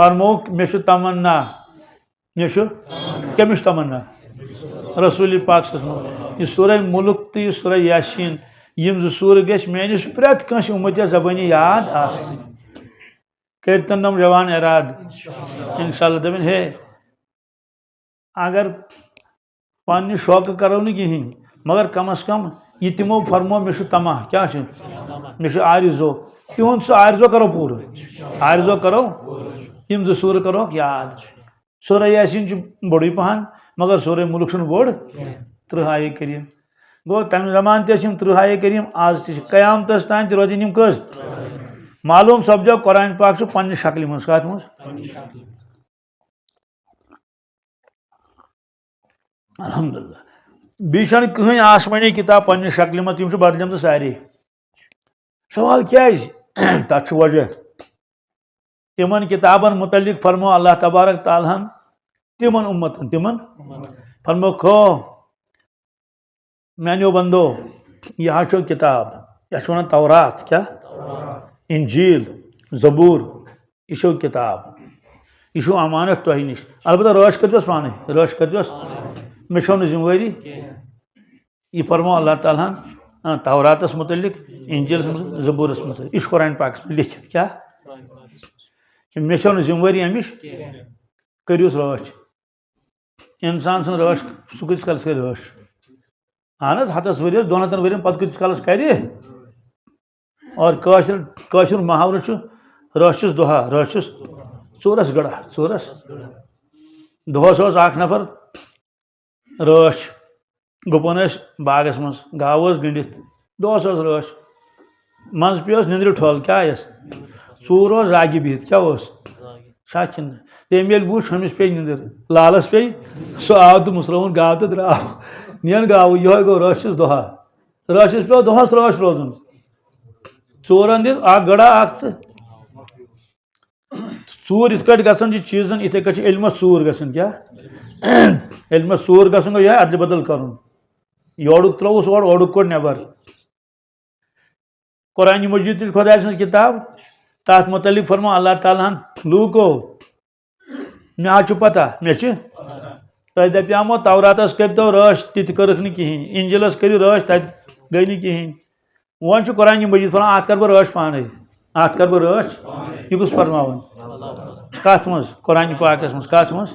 فرمو مے تمنا کمش تمنا رسول پاک صلی اللہ علیہ وسلم یہ سورہ ملک تو یہ سورہ یاسین یم زور گھس میانس پریت کنس امت زبانی یاد کرتن نم جوان اراد انشاءاللہ دپن ہے اگر پاننی شوق کرو نا کہین مگر کم از کم یہ تمو فرمو مے تما کیا مے آرزو تہد سہ آرزو کرو پور آرزو کرو یم زور کرو یاد سورہ یاسین بڑی پہن مگر سورہ ملک بوڑ 30 آیے کریم گو تمہ زمان تم 30 آیے کریم آز قیامتس تان تہ روزن یم کس معلوم سپدو قرآن پاک پنہ شکل مز کت مز الحمدللہ بیچ کہیں آسمانی کتاب پنہ شکل مز تم بدلم سارے سوال کیا تک وجہ تمن کتابن متعلق فرمو اللہ تبارک تعالیٰ تمن امتن تمن فرمو کھو میانو بندو یہ چھو کتاب یہ ونان تورات کیا انجیل زبور یہ کتاب یہ امانت تہ نش البتہ رٲچھ کٔرزیوس پانے رٲچھ کٔرزیوس مے چھو نہٕ ذمہ وٲری یہ فرمو اللہ تعالیٰ توراتس متعلق انجیلس زبورس متعلق یہ قرآن پاکس میں لکھت کیا کہ مے چھو نہٕ ذمہ وٲری امچ کٔرِوس رٲچھ انسان سن رٲچھ سہ کۭتِس کالس کر رٲچھ اہن حظ 100 ؤریس 200 ؤرین پتہٕ کۭتِس کالس کر اور کٲشُر محاورٕ چھُ رٲچھِس دۄہا رٲچھِس ژوٗرس گڑا ژوٗرس دۄہس اوس اکھ نفر رٲچھ گُپن ٲسۍ باغس منٛز گاو ٲس گٔنڈِتھ دۄہس اوس رٲچھ منٛزٕ پیٚیس نیندرِ ٹھۄل کیٛاہ ٲس ژوٗر اوس راگہِ بِہِتھ کیٛاہ اوس شاہ چھِنہٕ تٔمۍ ییٚلہِ وُچھ ہُمِس پیٚیہِ نیندٕر لالس پیٚیہِ سُہ آو تہٕ مُسرٲوُن گاو تہٕ درٛاو نین گاو یِہوے گوٚو رٲچھِس دۄہا رٲچھِس پیٚو دۄہس رٲچھ روزُن ژوٗرن دِژ اکھ گڑا اکھ تہٕ ژوٗر یِتھ کٲٹھۍ گژھان چھِ چیٖزن یِتھے کٲٹھۍ چھِ علمس ژوٗر گژھان کیٛاہ علمس ژوٗر گژھُن گوٚو یِہوے ادلہٕ بدل کرُن یورُک ترٛووُس اورٕ اورُک کوٚڑ نٮ۪بر قرآن مجیٖد تہِ چھِ خۄداے سٕنٛز کِتاب تتھ متعلق فرمو اللہ تعالیٰ ہن لوٗکو مےٚ حظ چھُ پتہ مےٚ چھِ تۄہہِ دپیٛامو توراتس کٔرۍتو رٲچھ تہِ تہِ کٔرٕکھ نہٕ کِہینۍ انجیلس کٔرِو رٲچھ تتہِ گٔے نہٕ کِہینۍ وۄنۍ چھُ قرآن مجیٖد فرمان اتھ کر بہٕ رٲچھ پانے اتھ کر بہٕ رٲچھ یہِ کُس فرماوان کتھ منٛز قرآن پاکس منٛز کتھ منٛز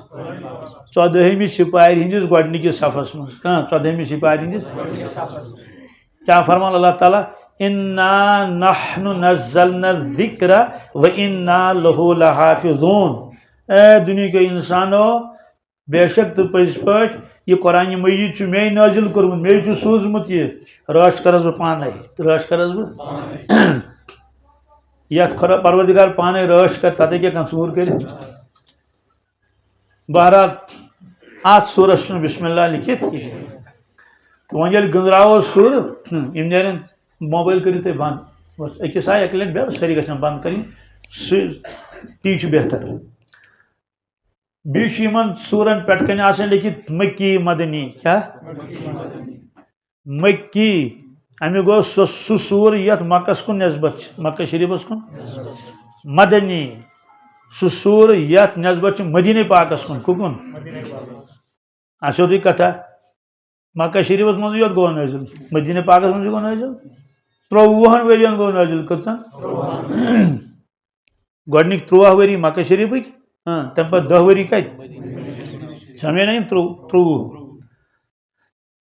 14ہمہِ سپارِ ہٕنٛدِس گۄڈنِکِس صفس منٛز 14ہمہِ سپارِ ہٕنٛدِس کیٛاہ فرمان اللہ تعالیٰ اِنا نحن نزلنا الذکر وَإِنَّا لَهُ لَحَافِظُونَ اے دُنیہکیو انسانو بے شک تہٕ پٔزۍ پٲٹھۍ یہ قرآن مجیٖد چھُ مے نٲزِل کوٚرمُت مے چھُ سوٗزمُت یہِ رٲچھ کرس بہٕ پانے رٲچھ کرس بہٕ یتھ پروردگار پانے رٲچھ کر تتھ ہیٚکہِ کانٛہہ ژوٗر کٔرِتھ بہرحال اتھ سوٗرس چھُنہٕ بسم اللہ لیکھِتھ کِہینۍ تہٕ وۄنۍ ییٚلہِ گٔنٛزراوو سُر یِم نیرن موبایل کٔرِو تُہۍ بنٛد بس أکِس آیہِ اکہِ لٹہِ بیٚہہ سٲری گژھن بنٛد کٔرِنۍ سُہ تی چھُ بہتر بیٚیہِ چھُ یِمن سوٗرن پٮ۪ٹھ کنہِ آسان لیکھِتھ مکی مدنی کیٛاہ مکی امیُک گوٚو سُہ سوٗر یتھ مکس کُن نسبت چھِ مکہ شریٖفس کُن مدنی سُہ سوٗر یتھ نسبت چھِ مدیٖنہ پاکس کُن کُکُن سیوٚدُے کتھا مکہ شریٖفس منٛزٕے یوت گوٚو نٲزِل مدیٖنہ پاکس منٛز گوٚو نٲزِل 23 ؤرین گوٚو نٲزِل کۭژن گۄڈنِکۍ 13 ؤری مکہ شریٖفٕکۍ تمہِ پتہٕ 10 ؤری کتہِ سمجھے نا یِم 23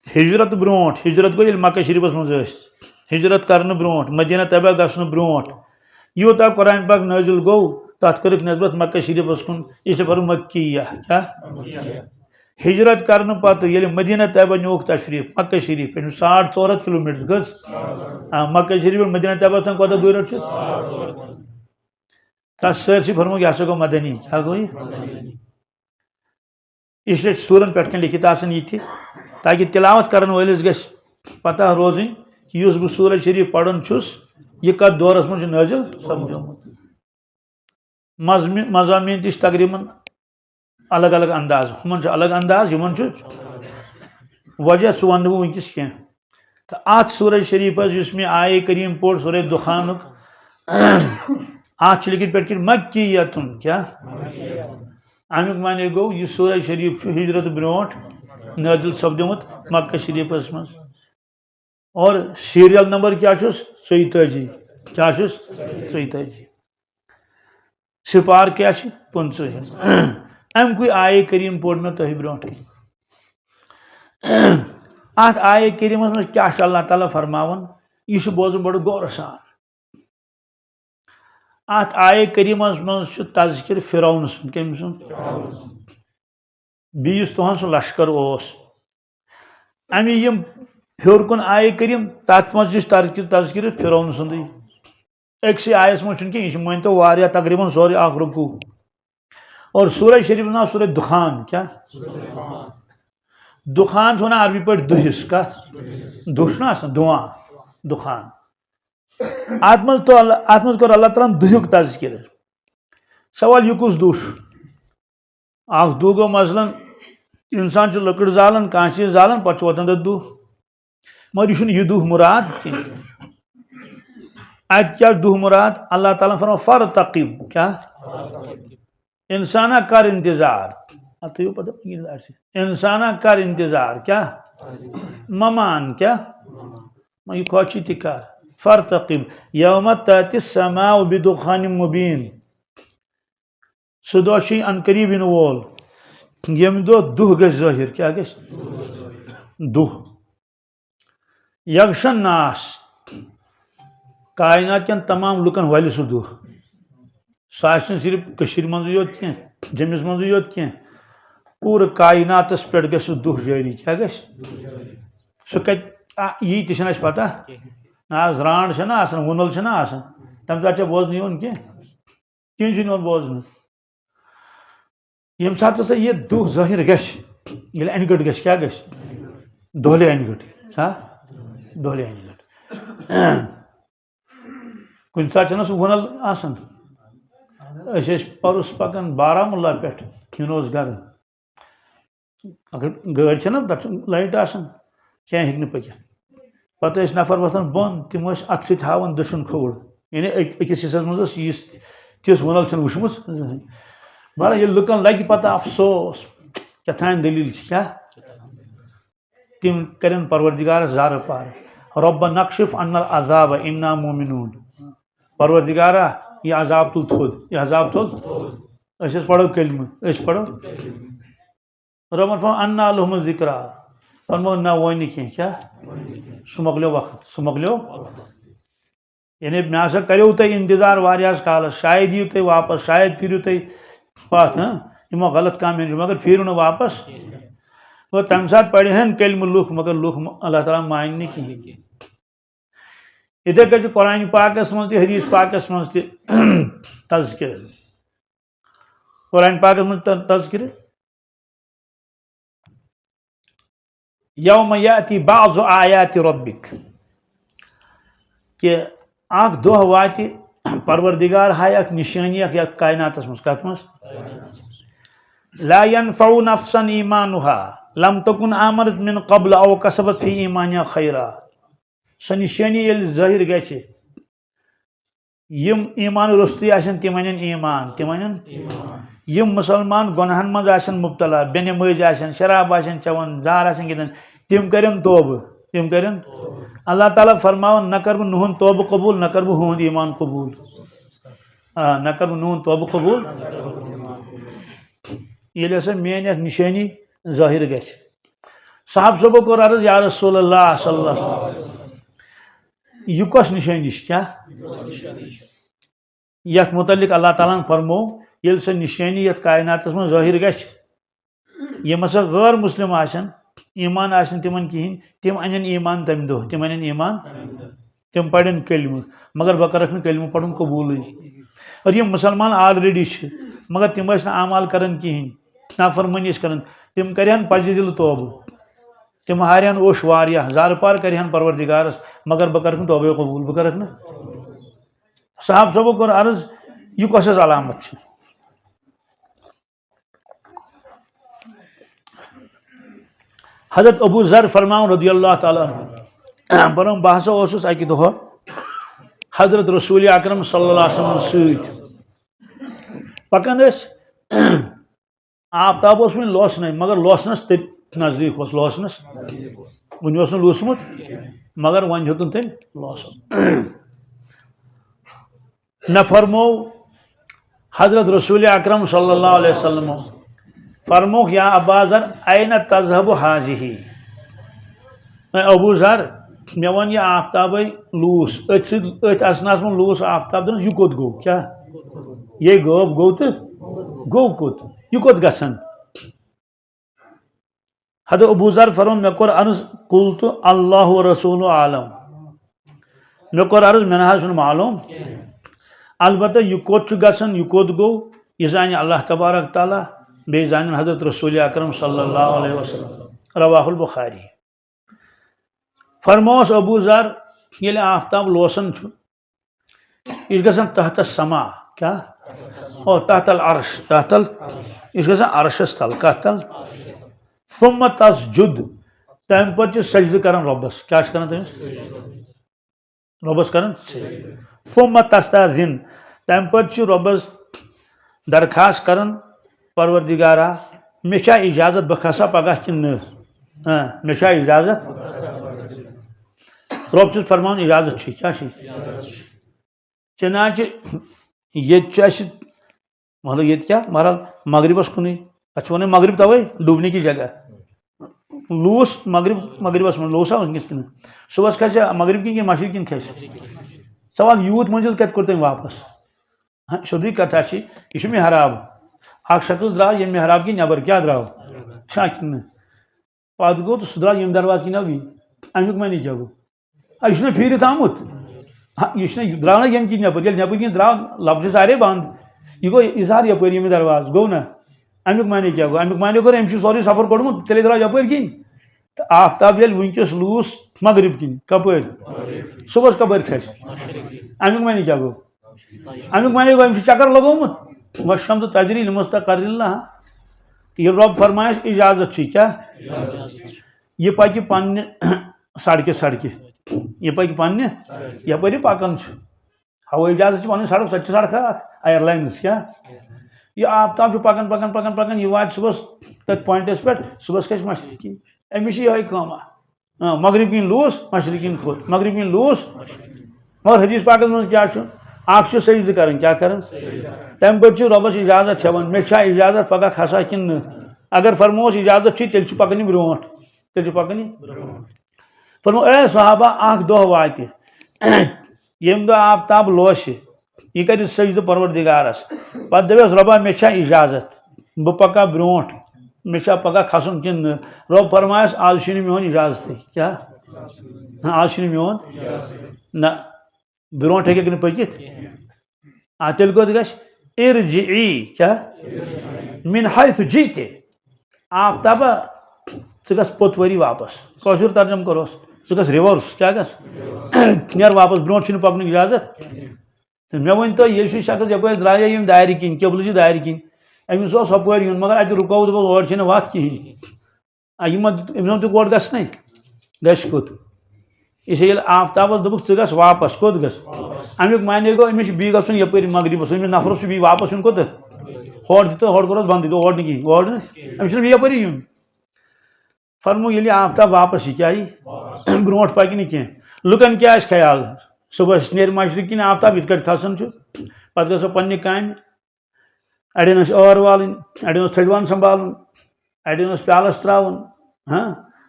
ہجرت برونٛٹھ ہجرت گوٚو ییٚلہِ مکہ شریٖفس منٛز ٲسۍ ہجرت کرنہٕ برونٛٹھ مدیٖنہ طیبہ گژھنہٕ برونٛٹھ یوٗتاہ قرآن پاک نٲزِل گوٚو تتھ کٔرٕکھ نسبت مکہ شریٖفس کُن یہِ چھِ فرمو مکیہ کیٛاہ ہجرت کرنہٕ پتہٕ ییٚلہِ مدیٖنہ طیبہ نیوٗکھ تشریٖف مکہ شریٖف 450 کلوٗمیٹر کٔژ مکہ شریٖف پٮ۪ٹھ مدیٖنہ طیبہس تام کوتاہ دوٗرِ چھُ تتھ سٲرسٕے فرموکھ یہِ ہسا گوٚو مدنی کیٛاہ گوٚو یہِ اس لیے سوٗرن پٮ۪ٹھ کنۍ لیکھِتھ آسان یہِ تہِ تاکہِ تلاوت کرن وٲلِس گژھِ پتہ روزٕنۍ کہ یُس بہٕ سورہ شریٖف پران چھُس یہِ کتھ دورس منٛز چھُ نٲزِل سپدیومُت مضامین تہِ چھِ تقریٖباً الگ الگ انداز ہُمن چھُ الگ انداز یِمن چھُ وجہ سُہ ونہٕ بہٕ وٕنکیٚس کینٛہہ تہٕ اتھ سورہ شریٖفس یُس مےٚ آیے کریم پوٚر سورہ دُخانُک آج لکھت پہ مکیتن کیا امیک معنی گو یہ سورہ شریف ہجرت برونٹ نازل سپدمت مکہ شریفس مز اور سیریل نمبر کیا چھس 42 کیا چھس 42 سپار کیا 15 ام کوئی آئے کریم پور میں تہ برونٹ ات آئے کریم مز کیا اللہ تعالیٰ فرماون یہ بوزن بڑ غور سان ات آئے کریم مز تذکر فرعون سن کم سن بیس تہن سہ لشکر امی یم ہیور کن آئے کریم تات مز تذکر فرعون سندی اکسی آیس مز کی یہ مانتو واریاہ تقریباً سورے اخ رکوع اور سورہ شریف نا سورہ دخان کیا دخان ہونا عربی پہ دہس کت دش نا دعا دخان ات مز کر اللہ تعالیٰ دہیک تذکر سوال یہ کس دش اخ دہ گو مثلاً انسان لکڑ زالان کان چیز زالان پتہ واتان تک دہ مگر یہ دہ مراد ات کیا دہ مراد اللہ تعالیٰ فرما فرتقب کیا انسانہ کر انتظار انسانہ کر انتظار کیا ممان کیا یہ کھوچی تہ کر فرتقب یوم تأتی السماء بدخان مبین سہ دہ چھ ان قریب ین وول یم دہ دہ گژھِ ظٲہِر کیا گژھِ دہ یغشن ناس کائنات کن تمام لکن ول سہ دہ سہ آسہِ صرف کشیر منزے یوت کی جمس منزے یوت کی پور کائناتس پہ گژھِ سہ دہ جاری کیا گژھِ سہ کت یہ تہ چھنہ پتہ آز رانڈ چھنا آسان وُنل چھنا آسان تمہ ساتہٕ چھا بوزنہٕ یِوان کینٛہہ کینٛہہ چھُنہٕ یِوان بوزنہٕ ییٚمہِ ساتہٕ ہسا یہِ دہ ظٲہِر گژھِ ییٚلہِ انہِ گٔٹ گژھِ کیٛاہ گژھِ دۄہلے انہِ گٔٹ دۄہلے انہِ گٔٹ کُنہِ ساتہٕ چھنا سُہ وُنل آسان أسۍ ٲسۍ پرُس پکان بارہمولہ پٮ۪ٹھ کھٮ۪ن اوس گرٕ اگر گٲڑۍ چھنا تتھ چھِ لایٹ آسان کینٛہہ ہیٚکہِ نہٕ پٔکِتھ پتہٕ ٲسۍ نفر وۄتھان بۄن تِم ٲسۍ اتھٕ سۭتۍ ہاوان دٔچھُن کھووُر یعنی أکِس حصس منٛز ٲس یِژھ تِژھ وُنل چھنہٕ وٕچھمٕژ زٕہٕنۍ مگر ییٚلہِ لُکن لگہِ پتہ افسوس کیٛاتھانۍ دٔلیٖل چھِ کیٛاہ تِم کرن پروردگارس زارٕ پار رۄب نقشف عنا العذاب انا مومنون پروردگارا یہ عذاب تل تھوٚد یہ عذاب تل أسۍ پڑھو کلمہٕ أسۍ پڑھو رۄبن فرمو انا لہم ذکرا فرمو نہ وۄنۍ نہٕ کینٛہہ کیٛاہ سُہ مۄکلیو وقت سُہ مۄکلیو یعنی مےٚ ہسا کریو تۄہہِ انتظار واریاہس کالس شاید یِیِو تُہۍ واپس شاید پھِرِو تُہۍ پتھ یِمو غلط کامٮ۪ن مگر پھیرِو نہٕ واپس اور تمہِ ساتہٕ پرِہن کلمہٕ لُکھ مگر لُکھ اللہ تعالیٰ مانہِ نہٕ کِہیٖنۍ یِتھے کٔنۍ چھُ قرآن پاکس منٛز تہِ حدیث پاکس منٛز تہِ تذکر قرآن پاکس منٛز تذکر یوم یأتی بعض آیات ربک کہ اکھ دۄہ واتہِ پروردگار ہایہِ اکھ نشٲنی اکھ یتھ کائناتس منٛز کتھ منٛز لا ينفع نفسا ایمانها لم تکن آمنت من قبل او کسبت فی ایمانها خیرا سۄ نشٲنی ییٚلہِ ظٲہِر گژھِ یم ایمان رُستٕے آسن تِم انن ایمان تِم انن یم مسلمان گۄنہن منٛز آسن مبتلا بے نمٲزی آسن شراب آسن چٮ۪وان زار آسن گِنٛدان تِم کرن توبہٕ تِم کرن اللہ تعالیٰ فرماون نہ کر بہٕ نُہُنٛد توبہٕ قبوٗل نہ کر بہٕ ہُہُنٛد ایمان قبوٗل نہ کر بہٕ نُہُنٛد توبہٕ قبوٗل ییٚلہِ ہسا میٲنۍ اکھ نشٲنی ظٲہِر گژھِ صاحب صٲبو کوٚر عرض یا رسول اللہ صلی اللہ علیہ وسلم یہ کۄس نشٲنی چھِ کیٛاہ یتھ متعلق اللہ تعالیٰ ہن فرمو ییٚلہِ سۄ نشٲنی یتھ کائناتس منٛز ظٲہِر گژھِ یِم ہسا غٲر مسلم آسن ایمان آسن تِمن کِہیٖنۍ تِم انن ایمان تمہِ دۄہ تِم انن ایمان تِم پرن کلمہٕ مگر بہٕ کرکھ نہٕ کلمہٕ پرُن قبوٗلٕے اور یِم مسلمان آلریڈی چھِ مگر تِم ٲسۍ نہٕ اعمال کران کِہیٖنۍ نافرمٲنی ٲسۍ کران تِم کرہن پزِ دِلہٕ توبہٕ تِم ہارہن اوٚش واریاہ زارٕ پار کرہن پروردگارس مگر بہٕ کرکھ نہٕ توبے قبوٗل بہٕ کرکھ نہٕ صاحب صٲبو کوٚر عرض یہ کۄس حظ علامت چھِ حضرت ابو ذر فرماؤن رضی اللہ تعالیٰ عنہ برم بہٕ ہسا اوسُس اکہِ دۄہ حضرت رسول اکرم صلی اللہ علیہ وسلم سۭتۍ پکان آفتاب اوس وۄنۍ لوسنے مگر لوسنس تٔتۍ نزدیٖک اوس لوسنس وٕنہِ اوس نہٕ لوسمُت مگر وۄنۍ ہیوٚتُن تٔمۍ لوسُن نہ فرمو حضرت رسول اکرم صلی اللہ علیہ وسلم فرموک یا ابا ذر این تذهب هذه ابو ذر مے ون یہ آفتاب لوس ات اسناس من لوس آفتاب دنس یہ کوت گو کیا یہ غٲب گو تو گو کوت یہ کوت گژھان حضرت ابو ذر فرمون مے کور عرض قلت اللہ و رسول عالم مے کور عرض مے نہ چھُنہٕ معلوم البتہ یہ کوت گژھان یہ کوت گو یہ زانہِ اللہ تبارک تعالیٰ بیٚیہِ زانن حضرت رسول اکرم صلی اللہ علیہ وسلم رواہ البخاری فرموس ابو ذر ییٚلہِ آفتاب لوسان چھُ یہ چھُ گژھان تحت السما کیا او تحت العرش تحت یہ چھُ گژھان عرشس تل کتھ تل ثم تسجد تمہِ پتہٕ چھُ سجدٕ کران رۄبس کیاہ چھُ کران تٔمِس رۄبس کران ثم تستاذن تمہِ پتہٕ چھُ رۄبس درخواست کران پروردگارا مے چھا اجازت بہ کھسا پگہ کِنہٕ نہ مے چھا اجازت رۄب چھُس فرمان اجازت چھِ کیاہ چھِ چنانچہ ییٚتہِ چھُ اَسہِ مطلب ییٚتہِ کیاہ مہرال مغربس کُنُے تتھ چھِ ونان مغرب توے ڈوبنے کی جگہ لوس مغربس منٛز لوسا ؤنکیٚس کِنہٕ صبحس کھسہِ مغرب کِنۍ کِنہٕ مشرق کِنۍ کھسہِ سوال یوٗت منزل کتہِ کوٚر تٔمۍ واپس سیٚودُے کتھا چھِ یہِ چھُ محراب اکھ شخص درٛاو ییٚمہِ محراب کِنۍ نٮ۪بر کیاہ درٛاو چھا کِنہٕ پتہٕ گوٚو تہٕ سُہ درٛاو ییٚمہِ دروازٕ کِنۍ وی امیُک معنی کیاہ گوٚو یہِ چھُنہ پھیٖرِتھ آمُت یہ درٛاو نہ ییٚمہِ کِنۍ نٮ۪بر ییٚلہِ نٮ۪بر کِنۍ درٛاو لب چھِ سارے بنٛد یہِ گوٚو اِظہار یپٲرۍ ییٚمہِ دروازٕ گوٚو نہ امیُک معنی کیاہ گوٚو امیُک معنی کوٚر أمۍ چھُ سورُے سفر کوٚڑمُت تیٚلے درٛاو یپٲرۍ کِنۍ تہٕ آفتاب ییٚلہِ وٕنکیٚس لوٗس مغرب کِنۍ کپٲرۍ صبحس کپٲرۍ کھسہِ امیُک معنی کیاہ گوٚو امیُک معنی گوٚو أمۍ چھُ چکر لگومُت والشمس تجری لمستقر لها تہٕ ییٚلہِ رۄب فرمایس اجازت چھُ کیاہ یہِ پکہِ پننہِ سڑکہِ یہ پکہِ پننہِ یپٲرۍ یہِ پکان چھُ ہوٲیی جہازس چھِ پنٕنۍ سڑک سۄ تہِ چھِ سڑکھا اکھ ایر لینز کیاہ یہ آفتاب چھُ پکان پکان پکان پکان یہ واتہِ صبحس تتھ پوینٹس پٮ۪ٹھ صبحس کھسہِ مشرق کِنۍ أمِس چھِ یِہوے کٲمہ مغرب کِنۍ لوٗس مشرق کِنۍ کھوٚت مغرب کِنۍ لوٗس مگر حدیث پاکس منٛز کیاہ چھُ اکھ چھُ سجدٕ کران کیاہ کران تمہِ پتہٕ چھُ رۄبس اجازت ہیوان مےٚ چھا اجازت پگہہ کھسا کِنہٕ نہٕ اگر فرموس اجازت چھُ تیٚلہِ چھُ پکان یہِ برونٛٹھ تیٚلہِ چھُ پکان یہِ فرمو اے صحابہ اکھ دۄہ واتہِ ییٚمہِ دۄہ آفتاب لوسہِ یہِ کرِ سجدٕ پروردگارس پتہٕ دپیس رۄبا مےٚ چھا اجازت بہٕ پکا برونٛٹھ مےٚ چھا پگہہ کھسُن کِنہٕ نہٕ رۄب فرمایس آز چھُنہٕ میون اجازتٕے کیاہ آز چھُنہٕ میون نہ برونٛٹھ ہیٚککھ نہٕ پٔکِتھ تیٚلہِ کوٚت گژھِ ارجعی کیاہ من حیث جئت آفتابا ژٕ گژھ پوٚتوٲری واپس کٲشُر ترجمہٕ کروس ژٕ گژھ رِورس کیاہ گژھ نیر واپس برونٛٹھ چھُنہٕ پکنُک اجازت تہٕ مےٚ ؤنۍتو ییٚلہِ چھُ شخص یپٲرۍ درٛایے یِم دارِ کِنۍ قبلہٕ چھِ دارِ کِنۍ أمِس اوس ہُپٲرۍ یُن مگر اتہِ رُکوو دوٚپُس اورٕ چھِنہٕ وتھ کِہیٖنۍ یِمن أمِس تہِ کوٚت گژھنٕے گژھِ کوٚت اس لیے ییٚلہِ آفتابس دوٚپُکھ ژٕ گژھ واپس کوٚت گژھ امیُک معنی گوٚو أمِس چھُ بیٚیہِ گژھُن یپٲرۍ مغربس أمِس نفرس چھُ بیٚیہِ واپس یُن کوٚتتھ ہورٕ دِتو ہورٕ کوٚرُس بنٛدٕے دوٚپ اورٕ نہٕ کِہیٖنۍ اورٕ نہٕ أمِس چھُنہٕ بیٚیہِ یپٲری یُن فرمو ییٚلہِ آفتاب واپس یہِ کیاہ یی برونٛٹھ پکہِ نہٕ کینٛہہ لُکن کیاہ آسہِ خیال صبحس نیرِ مشرق کِنۍ آفتاب یِتھ کٲٹھۍ کھسان چھُ پتہٕ گژھو پننہِ کامہِ اڑٮ۪ن ٲسۍ ٲر والٕنۍ اڑٮ۪ن اوس تھٔجوان سنبھالُن اڑٮ۪ن اوس پیالس تراوُن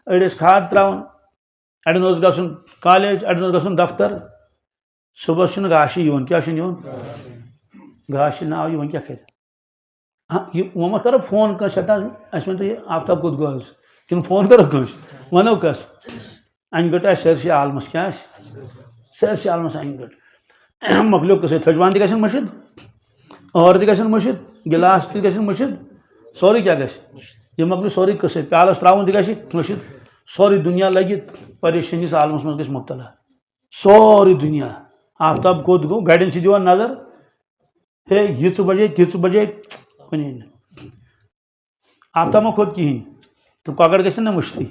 أڑۍ ٲسۍ کھاد تراوُن اڑٮ۪ن اوس گژھُن کالیج اڑٮ۪ن اوس گژھُن دفتر صبحس چھُنہٕ گاشٕے یِوان کیاہ چھُنہٕ یِوان گاش چھُنہٕ آو یِوان کیاہ کرِ وۄنۍ ما کرو فون کٲنٛسہِ اَسہِ ؤنۍتو یہِ آفتاب کوٚت گوٚو حظ کِنہٕ فون کرو کٲنٛسہِ وَنو کس اَنہِ گٔٹۍ آسہِ سٲرسٕے عالمس کیاہ آسہِ سٲرسٕے عالمس اَنہِ گٔٹۍ مۄکلیو قٕصے تھٔجوان تہِ گژھن مٔشِد ٲر تہِ گژھن مٔشِد گِلاس تہِ گژھن مٔشِد سورُے کیاہ گژھِ یہِ مۄکلہِ سورُے قٕصے پیالس تراوُن تہِ گژھِ مٔشِد سورُے دُنیا لگہِ پریشٲنی عالمس منٛز گژھِ مُبتلا سورُے دُنیا آفتاب کوٚت گوٚو گرٮ۪ن چھِ دِوان نظر ہے یِژٕ بجے تِژٕ بجے کُنی نہٕ آفتاب ما کھوٚت کِہیٖنۍ تہٕ کۄکر گژھن نہ مٔشتٕے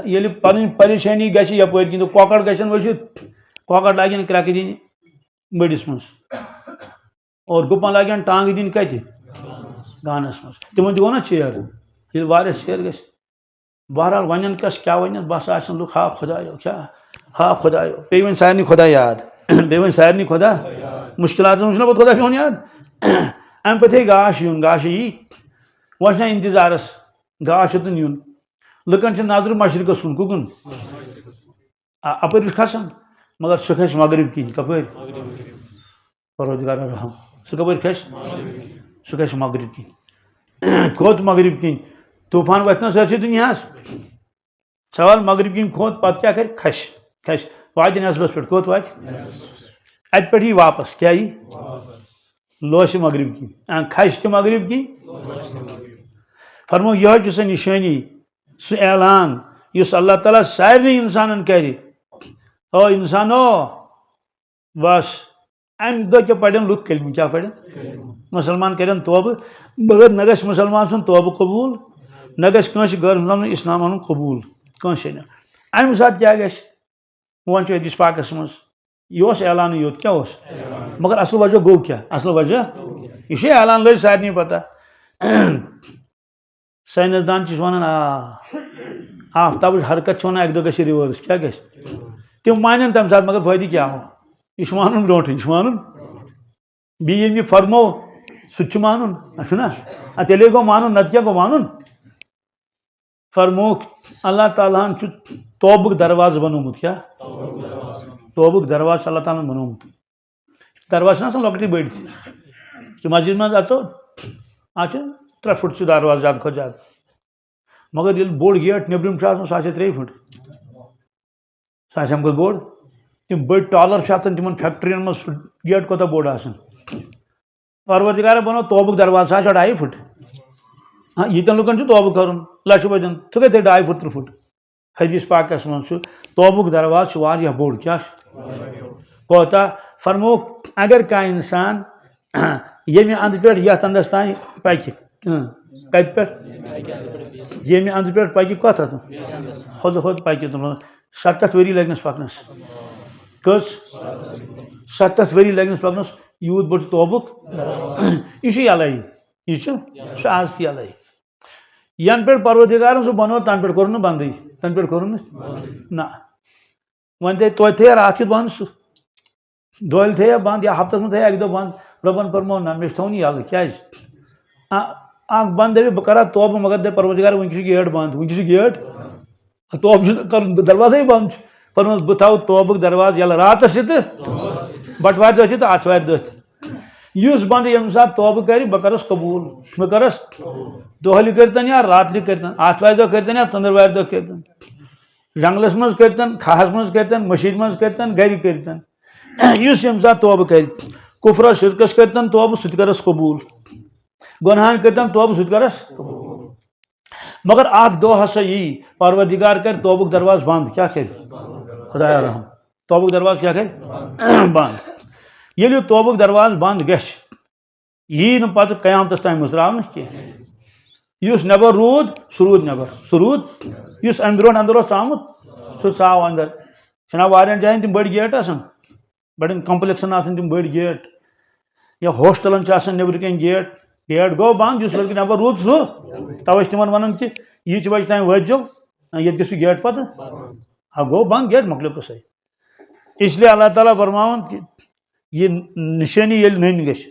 ییٚلہِ پنٕنۍ پریشٲنی گژھِ یپٲرۍ کِنۍ تہٕ کۄکر گژھن ؤسِتھ کۄکر لاگن کرٛٮ۪کہٕ دِنہِ بڑس مز اور گپن لگن ٹانگ دن کت گانس مز تمن دو نا چیر یہ واریاہ چیر گژھِ بہرحال ونن کس کیا ون بس آن لوگ ہا خدایو کیا ہا خدایو بیٚیہِ ون سارنٕے خدا یاد بیٚیہِ ون سارنٕے خدا مشکلات مجھ پتہ خدا پیون یاد ام پتہ گاش یون گاش یی وہ انتظارس گاش یوتن یون لکن چھ نظر مشرقس کن کُکُن اپر کھسان مگر سہ کھس مغرب کن کپر پروردگار رحم سہ کپر کھس سہ کھس مغرب کن کھوت مغرب کن طوفان وتھ نا سرسی دنیاس سوال مغرب کن کھوت پتہ کیا کر کھس کھس وات نصبس پہ کوت وات ات پہ واپس کیا یہ لوش مغرب کن کھس تہ مغرب کن فرمو یہ سہ نشانی سہ اعلان اس اللہ تعالیٰ سارے انسان کر او انسانو بس ام دہ کیا پڑھن لوگ کلمہ کیا پڑھن مسلمان کرن توبہ مگر نہ گژھِ مسلمان سن توبہ قبول نہ گژھِ کٲنٛسہِ غٲر مسلمان اسلام انن قبول کٲنٛسے نہ امہ ساتہٕ کیا گژھِ ون چھُ حدیث پاکس منٛز یہ اوس اعلان یوت کیا اوس مگر اصل وجہ گو کیا اصل وجہ یہ چھُ اعلان لٔج سارنٕے پتہ سائنسدان چھِ ونان آفتابٕچ حرکت چھِ ونان اکہِ دۄہ گژھِ رِوٲرس کیا گژھِ تم مانن تمہِ ساتہٕ مگر فٲیدٕ کیا ہو یہ چھُ وانُن برونٹھٕے یہ چھُ وانُن بیٚیہِ ییٚمہِ یہِ فرمو سُہ تہِ چھُ مانُن چھُنا تیٚلے گوٚو مانُن نتہٕ کیٛاہ گوٚو مانُن فرموک اللہ تعالیٰ ہن چھُ توبُک دروازٕ بنومُت کیا توبُک دروازٕ چھُ اللہ تعالیٰ ہن بنومُت دروازٕ چھِنہ آسان لۄکٹی بٔڑۍ تہِ مسجد منٛز اژو اتھ چھِ 3 فُٹ چھُ دروازٕ زیادٕ کھۄتہٕ زیادٕ مگر ییٚلہِ بوٚڑ گیٹ نیبرِم چھُ آسان سُہ آسہِ 3 فُٹ سُہ آسہِ امہِ کھۄتہٕ بوٚڑ تِم بٔڑۍ ٹالر چھِ آسان تِمن فیکٹرین منٛز سُہ گیٹ کوتاہ بوٚڑ آسان پروردگار بنو توبُک دروازٕ سُہ آسہِ 2.5 فُٹ ییٚتٮ۪ن لُکن چھُ توبہٕ کرُن لچھِ بٔدین سُہ گٔے 2.5 فُٹ 3 فُٹ حدیث پاکس منٛز چھُ توبُک دروازٕ چھُ واریاہ بوٚڑ کیاہ کوتاہ فرموک اگر کانٛہہ انسان ییٚمہِ اندٕ پٮ۪ٹھ یتھ اندس تانۍ پکہِ کتہِ پٮ۪ٹھ ییٚمہِ اندٕ پٮ۪ٹھ پکہِ کتھ حوٚد پکہِ 70 ؤری لگنس پکنس کٔژ 70 ؤری لگنس پکنس یوٗت بوٚڑ چھُ توبُک یہ چھُ یلے یہ چھُ سُہ آز تہِ یلے ین پٮ۪ٹھ پروردگارن سُہ بنوو تنہٕ پٮ۪ٹھ کوٚرُن نہٕ بندٕے تنہٕ پٮ۪ٹھ کوٚرُن نہ وۄنۍ توتہِ تھٲیا راتھ کیُتھ بند سُہ دۄہلہِ تھٲیا بند یا ہفتس منٛز تھٲیا اکہِ دۄہ بند رۄبن فرمو نہ مےٚ چھُ تھاوُن یلہٕ کیازِ اکھ بند دپہِ بہٕ کرٕ ہا توبہٕ مگر دپہِ پروردگار وٕنکہِ چھُ گیٹ بند وٕنکہِ چھُ گیٹ توبہٕ چھُنہٕ کرُن دروازے بند چھُ فرموس بہٕ تھاوٕ توبُک دروازٕ یلہٕ راتس تہِ تہٕ بٹوارِ دۄہ تہِ تہٕ آتھوارِ دۄہ تہِ یُس بند ییٚمہِ ساتہٕ توبہٕ کرِ بہٕ کرس قبوٗل بہٕ کرس دۄہلہِ کٔرتن یا راتلہِ کٔرتن آتھوارِ دۄہ کٔرتن یا ژٔندٕروارِ دۄہ کٔرتن جنگلس منٛز کٔرتن کھہس منٛز کٔرتن مٔشیٖد منٛز کٔرتن گرِ کٔرتن یُس ییٚمہِ ساتہٕ توبہٕ کرِ کُفرس شرکس کٔرتن توبہٕ سُہ تہِ کرس قبوٗل گۄنہان کٔرتن توبہٕ سُہ تہِ کرس مگر اکھ دۄہ ہسا یی پروردگار کرِ توبُک دروازٕ بند کیاہ کرِ خدایا رحم توبُک دروازٕ کیاہ کرِ بند ییٚلہِ یہِ توبُک دروازٕ بند گژھِ یی نہٕ پتہٕ قیامتس تانۍ مٕژراونہٕ کینٛہہ یُس نٮ۪بر روٗد سُہ روٗد نٮ۪بر سُہ روٗد یُس امہِ برونٛٹھ انٛدر اوس ژامُت سُہ ژاو انٛدر چھِنہ واریاہن جاین تِم بٔڑۍ گیٹ آسان بڑٮ۪ن کمپلیکسن آسان تِم بٔڑۍ گیٹ یا ہوسٹلن چھِ آسان نیبرٕ کَنۍ گیٹ گیٹ گوٚو بند یُس لڑکہٕ نٮ۪بر روٗد سُہ توے چھِ تِمن ونان کہِ ییٖژِ بجہِ تانۍ وٲتۍزیو ییٚتہِ گژھِو گیٹ پتہٕ گوٚو بند گیٹ مۄکلیو قصے اس لیے اللہ تعالیٰ فرماوان کہِ یہ نشانی ییٚلہِ نٔنۍ گژھِ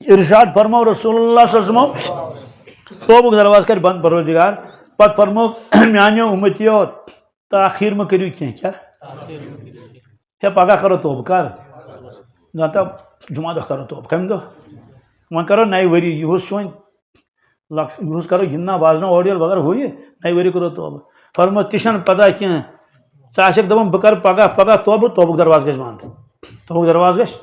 ارشاد فرمو رسول اللہ صلی اللہ علیہ وسلم توبُک دروازٕ کرِ بند پروردگار پتہٕ فرمو میانیو اُمتیو تاخیر مہ کٔرِو کینٛہہ کیٛاہ ہے پگاہ کرو توبہٕ کر نتہٕ جمعہ دۄہ کرو توبہٕ کمہِ دۄہ وۄنۍ کرو نَیہِ ؤری یِہُس چھُ وۄنۍ یِہُس کرو گِنٛدنا وازنا اورٕ یورٕ وغیرہ ہُہ یہِ نَیہِ ؤری کرو توبہٕ فرمو تہِ چھنہٕ پتہ کینٛہہ ژٕ آسکھ دپان بہٕ کرٕ پگاہ توبہٕ توبُک دروازٕ گژھِ بند توبُک دروازٕ گژھِ